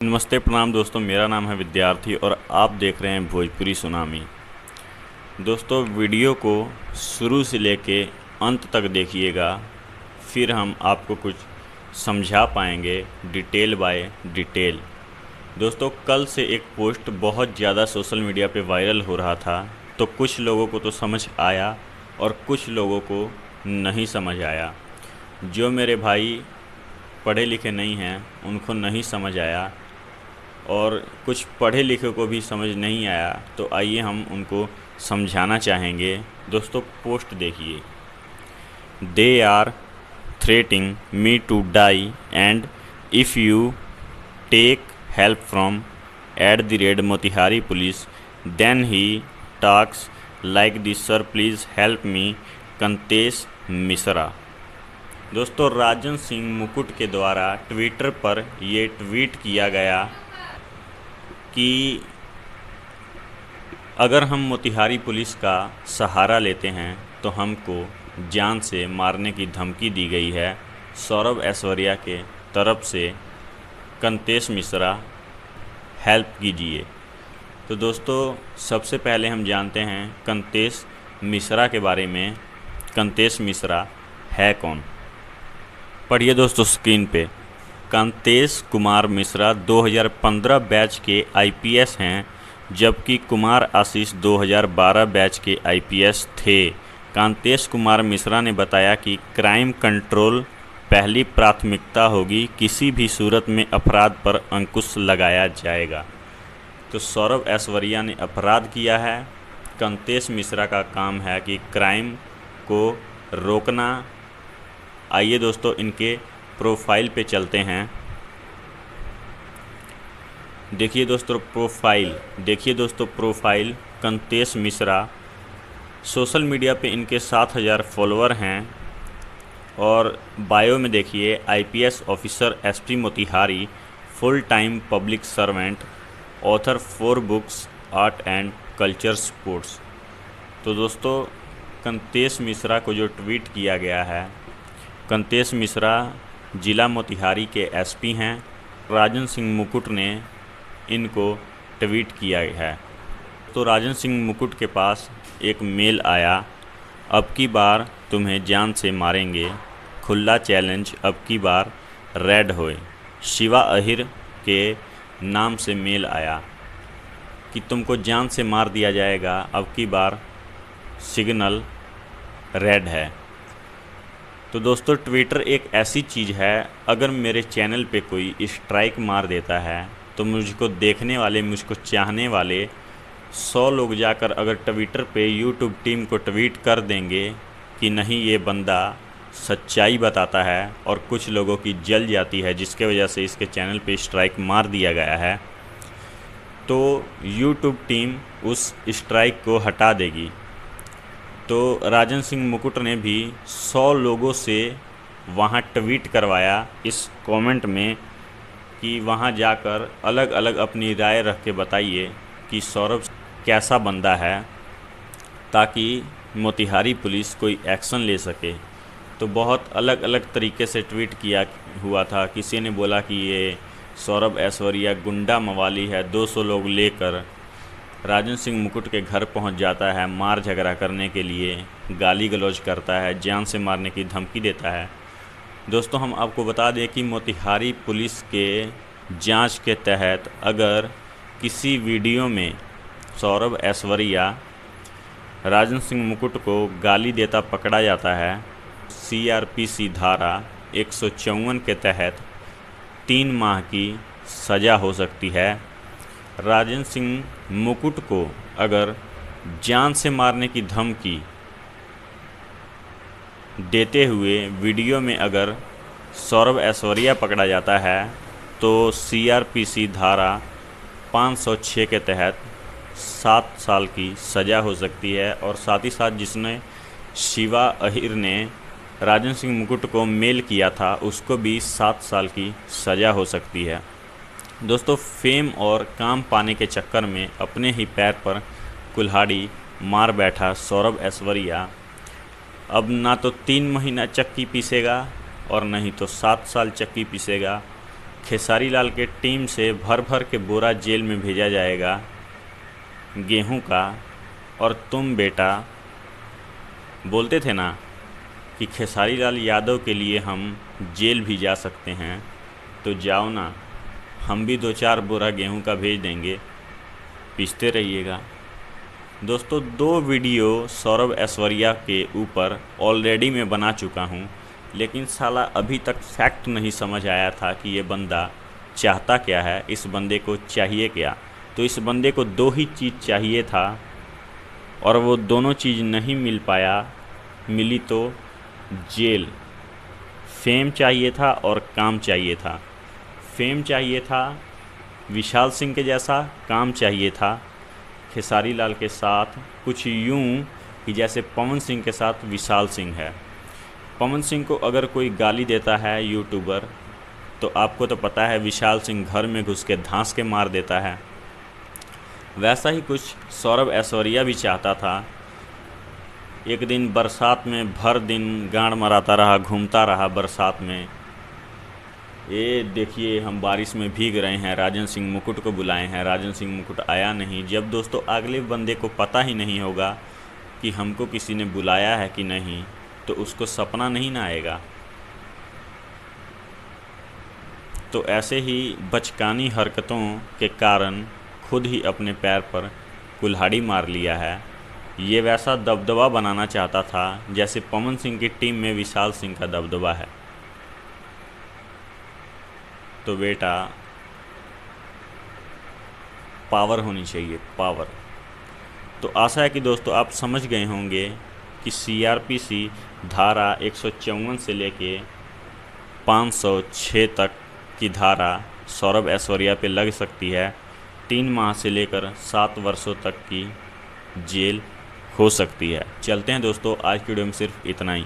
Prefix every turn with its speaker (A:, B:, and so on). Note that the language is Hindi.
A: नमस्ते प्रणाम दोस्तों, मेरा नाम है विद्यार्थी और आप देख रहे हैं भोजपुरी सुनामी। दोस्तों, वीडियो को शुरू से लेके अंत तक देखिएगा, फिर हम आपको कुछ समझा पाएंगे डिटेल बाय डिटेल। दोस्तों, कल से एक पोस्ट बहुत ज़्यादा सोशल मीडिया पे वायरल हो रहा था, तो कुछ लोगों को तो समझ आया और कुछ लोगों को नहीं समझ आया। जो मेरे भाई पढ़े लिखे नहीं हैं उनको नहीं समझ आया और कुछ पढ़े लिखे को भी समझ नहीं आया, तो आइए हम उनको समझाना चाहेंगे। दोस्तों, पोस्ट देखिए। They are threatening me to die and if you take help from @Motihari police then he talks like this sir please help me Kantesh Mishra. दोस्तों, राजन सिंह मुकुट के द्वारा ट्विटर पर ये ट्वीट किया गया कि अगर हम मोतिहारी पुलिस का सहारा लेते हैं तो हमको जान से मारने की धमकी दी गई है सौरभ ऐश्वर्या के तरफ से। कंतेश मिश्रा, हेल्प कीजिए। तो दोस्तों, सबसे पहले हम जानते हैं कंतेश मिश्रा के बारे में। कंतेश मिश्रा है कौन? पढ़िए दोस्तों स्क्रीन पे। कंतेश कुमार मिश्रा 2015 बैच के आईपीएस हैं, जबकि कुमार आशीष 2012 बैच के आईपीएस थे। कंतेश कुमार मिश्रा ने बताया कि क्राइम कंट्रोल पहली प्राथमिकता होगी, किसी भी सूरत में अपराध पर अंकुश लगाया जाएगा। तो सौरभ ऐश्वर्या ने अपराध किया है, कंतेश मिश्रा का काम है कि क्राइम को रोकना। आइए दोस्तों, इनके प्रोफाइल पे चलते हैं। देखिए दोस्तों प्रोफाइल कंतेश मिश्रा। सोशल मीडिया पे इनके 7000 फॉलोअर हैं और बायो में देखिए IPS officer SP Motihari, full time public servant, author 4 books, art and culture sports. तो दोस्तों, कंतेश मिश्रा को जो ट्वीट किया गया है, कंतेश मिश्रा जिला मोतिहारी के एसपी हैं। राजन सिंह मुकुट ने इनको ट्वीट किया है। तो राजन सिंह मुकुट के पास एक मेल आया, अब की बार तुम्हें जान से मारेंगे, खुला चैलेंज अब की बार रेड होए। शिवा अहिर के नाम से मेल आया कि तुमको जान से मार दिया जाएगा, अब की बार सिग्नल रेड है। तो दोस्तों, ट्विटर एक ऐसी चीज़ है, अगर मेरे चैनल पे कोई स्ट्राइक मार देता है तो मुझको देखने वाले, मुझको चाहने वाले 100 लोग जाकर अगर ट्विटर पे यूट्यूब टीम को ट्वीट कर देंगे कि नहीं ये बंदा सच्चाई बताता है, और कुछ लोगों की जल जाती है जिसके वजह से इसके चैनल पे स्ट्राइक मार दिया गया है, तो यूट्यूब टीम उस स्ट्राइक को हटा देगी। तो राजन सिंह मुकुट ने भी 100 लोगों से वहाँ ट्वीट करवाया इस कमेंट में कि वहाँ जाकर अलग अलग अपनी राय रख के बताइए कि सौरभ कैसा बंदा है, ताकि मोतिहारी पुलिस कोई एक्शन ले सके। तो बहुत अलग अलग तरीके से ट्वीट किया हुआ था। किसी ने बोला कि ये सौरभ ऐश्वर्या गुंडा मवाली है, 200 लोग लेकर राजन सिंह मुकुट के घर पहुंच जाता है, मार झगड़ा करने के लिए गाली गलौज करता है, जान से मारने की धमकी देता है। दोस्तों, हम आपको बता दें कि मोतिहारी पुलिस के जांच के तहत अगर किसी वीडियो में सौरभ ऐश्वर्या राजन सिंह मुकुट को गाली देता पकड़ा जाता है, सीआरपीसी धारा 154 के तहत 3 माह की सज़ा हो सकती है। राजन सिंह मुकुट को अगर जान से मारने की धमकी देते हुए वीडियो में अगर सौरभ ऐश्वर्या पकड़ा जाता है तो सीआरपीसी धारा 506 के तहत 7 साल की सज़ा हो सकती है। और साथ ही साथ जिसने शिवा अहिर ने राजन सिंह मुकुट को मेल किया था, उसको भी 7 साल की सज़ा हो सकती है। दोस्तों, फेम और काम पाने के चक्कर में अपने ही पैर पर कुल्हाड़ी मार बैठा सौरभ ऐश्वर्या अब ना तो 3 महीना चक्की पीसेगा और नहीं तो 7 साल चक्की पीसेगा। खेसारी लाल के टीम से भर भर के बोरा जेल में भेजा जाएगा गेहूं का, और तुम बेटा बोलते थे ना कि खेसारी लाल यादव के लिए हम जेल भी जा सकते हैं, तो जाओ ना, हम भी 2-4 बोरा गेहूं का भेज देंगे, पीसते रहिएगा। दोस्तों 2 वीडियो सौरभ ऐश्वर्या के ऊपर ऑलरेडी मैं बना चुका हूं, लेकिन साला अभी तक फैक्ट नहीं समझ आया था कि ये बंदा चाहता क्या है, इस बंदे को चाहिए क्या। तो इस बंदे को 2 ही चीज़ चाहिए था और वो दोनों चीज़ नहीं मिल पाया। मिली तो जेल। फेम चाहिए था और काम चाहिए था। फेम चाहिए था विशाल सिंह के जैसा, काम चाहिए था खेसारी लाल के साथ कुछ यूं कि जैसे पवन सिंह के साथ विशाल सिंह है। पवन सिंह को अगर कोई गाली देता है यूट्यूबर, तो आपको तो पता है विशाल सिंह घर में घुस के धांस के मार देता है। वैसा ही कुछ सौरभ ऐश्वर्या भी चाहता था। एक दिन बरसात में भर दिन गांड मराता रहा, घूमता रहा बरसात में, ये देखिए हम बारिश में भीग रहे हैं, राजन सिंह मुकुट को बुलाए हैं, राजन सिंह मुकुट आया नहीं। जब दोस्तों अगले बंदे को पता ही नहीं होगा कि हमको किसी ने बुलाया है कि नहीं, तो उसको सपना नहीं ना आएगा। तो ऐसे ही बचकानी हरकतों के कारण खुद ही अपने पैर पर कुल्हाड़ी मार लिया है। ये वैसा दबदबा बनाना चाहता था जैसे पवन सिंह की टीम में विशाल सिंह का दबदबा है। तो बेटा पावर होनी चाहिए, पावर। तो आशा है कि दोस्तों आप समझ गए होंगे कि CRPC धारा 154 से लेके 506 तक की धारा सौरभ ऐश्वर्या पे लग सकती है। 3 माह से लेकर 7 वर्षों तक की जेल हो सकती है। चलते हैं दोस्तों, आज की वीडियो में सिर्फ इतना ही।